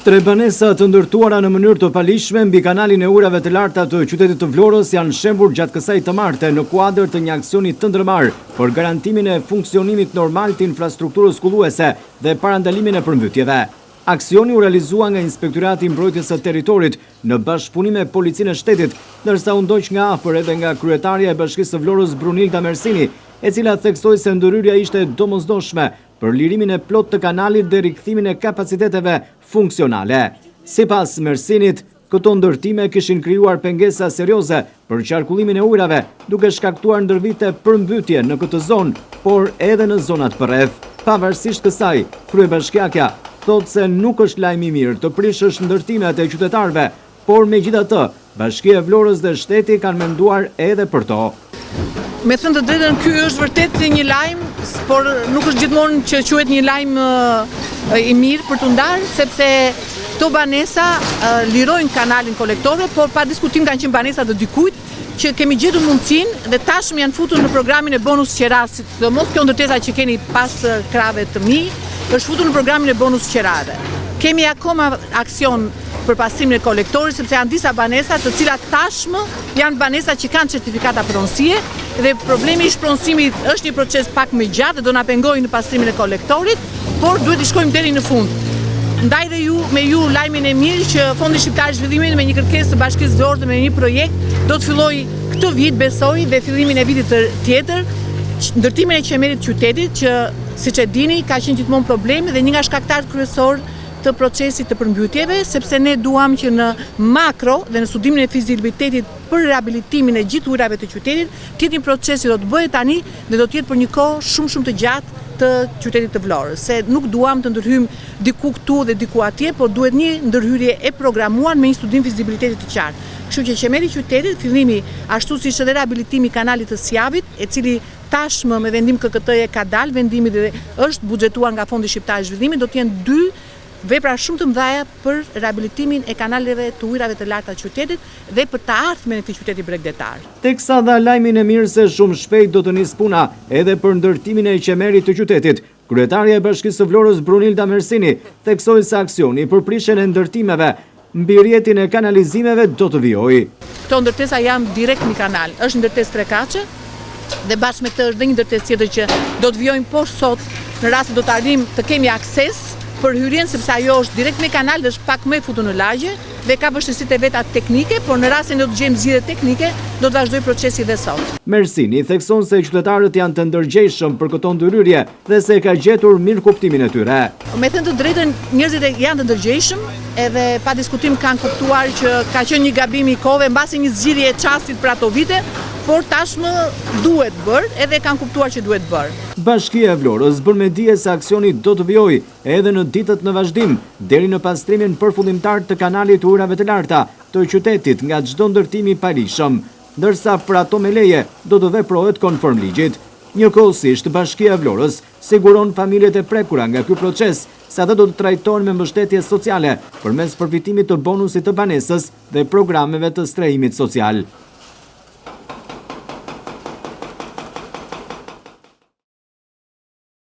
Tre banesa të ndërtuara në mënyrë të palishme mbi kanalin e urave të larta të qytetit të Vlorës janë shembur gjatë kësaj të martë në kuadër të një aksioni të ndërmarrë për garantimin e funksionimit normal të infrastrukturës kulluese dhe parandalimin e përmbytjeve. Aksioni u realizua nga Inspektorati i Mbrojtjes së Territorit në bashkëpunim me Policinë e Shtetit, ndërsa u ndoq nga afër edhe nga kryetarja e Bashkisë së Vlorës Brunilda Mersini, e cila theksoi se ndërhyrja ishte domosdoshme për lirimin e plot të kanalit dhe rikthimin e kapaciteteve funksionale. Sipas Mersinit, këto ndërtime kishin krijuar pengesa serioze për qarkullimin e ujrave, duke shkaktuar ndërvite përmbytje në këtë zonë, por edhe në zonat përreth. Pavarësisht kësaj, kryebashkiakja thotë se nuk është lajm i mirë të prishësh ndërtimet e qytetarëve, por megjithatë, Bashkia e Vlorës dhe shteti kanë menduar edhe për to. Me thënë të drejtën, ky është vërtet një lajm, por nuk është gjithmonë që quhet një lajm i mirë për të ndarë, sepse këto banesa lirojnë kanalin kolektore, por pa diskutim kanë qenë banesa të dikujt, që kemi gjetur mundësinë dhe tashmë janë futur në programin e bonus qerave, sidomos kjo ndërtesa që keni pas krave të mi, është futur në programin e bonus qerave. Kemi akoma aksion për pastrimin e kolektorit, sepse janë disa banesa të cilat tashmë janë banesa që kanë certifikata pronësie dhe problemi i shpronësimit është një proces pak më gjatë dhe do na pengojë në pastrimin e kolektorit, por duhet të shkojmë deri në fund. Ndaj dhe me ju lajmin e mirë që Fondi Shqiptar i Zhvillimit me një kërkesë të Bashkisë Vlorës dhe me një projekt do të fillojë këtë vit, besoj, dhe fillimin e vitit tjetër, ndërtimin e qeverit të qytetit që, siç e dini, ka qenë gjithmonë problem dhe një nga shkaktarët kryesorë të procesit të përmbytjeve, sepse ne duam që në makro dhe në studimin e fizibilitetit për rehabilitimin e gjithë ujrave të qytetit, tjetë një proces që do të bëhet tani dhe do të jetë për një kohë shumë të gjatë të qytetit të Vlorës, se nuk duam të ndërhyjm diku këtu dhe diku atje, por duhet një ndërhyrje e programuar me një studim fizibilitetit të qartë. Kështu që qeveri i qytetit, fillimi ashtu siç edhe rehabilitimi i kanalit të Sjavit, e cili tashmë me vendim KKT-je ka dalë vendimi dhe është buxhetuar nga Fondi Shqiptar i Zhvillimit, do të jenë dy vepra shumë të mëdha për rehabilitimin e kanaleve të ujrave të larta të qytetit dhe për të ardhmen e këtij qyteti bregdetar. Teksa dha lajmin e mirë se shumë shpejt do të nisë puna edhe për ndërtimin e qeverit të qytetit, kryetarja e Bashkisë së Vlorës Brunilda Mersini theksoi se aksioni për prishjen e ndërtimeve mbi rrjetin e kanalizimeve do të vijojë. Këto ndërtesa janë direkt në kanal, është ndërtesë trekaçe dhe bashkë me këtë është dhe një ndërtesë tjetër që do të vijojnë poshtë sot në rast se do të arrijmë të kemi akses për hyrjen, sepse ajo është direkt me kanal dhe është pak më e futur në lagje dhe ka vështirësitë e veta teknike, por në rast se do të gjejmë zgjidhje teknike, do të vazhdojë procesi dhe sot. Mersini thekson se qytetarët janë të ndërgjegjshëm për këto ndërhyrje dhe se ka gjetur mirë kuptimin e tyre. Me thënë të drejtën, njerëzit janë të ndërgjegjshëm edhe pa diskutim kanë kuptuar që ka qenë një gabim i kohëve mbasi një zgjidhje e çastit për ato vite, por tashmë duhet bërë edhe kanë kuptuar që duhet bërë. Bashkia e Vlorës bën me dije se aksioni do të vijojë edhe në ditët në vazhdim deri në pastrimin përfundimtar të kanalit të ujrave të larta të qytetit nga çdo ndërtim i palishëm, ndërsa për ato me leje do të veprohet konform ligjit. Njëkohësisht, Bashkia e Vlorës siguron familjet e prekura nga ky proces se ata do të trajtohen me mbështetje sociale përmes përfitimit të bonusit të banesës dhe programeve të strehimit social.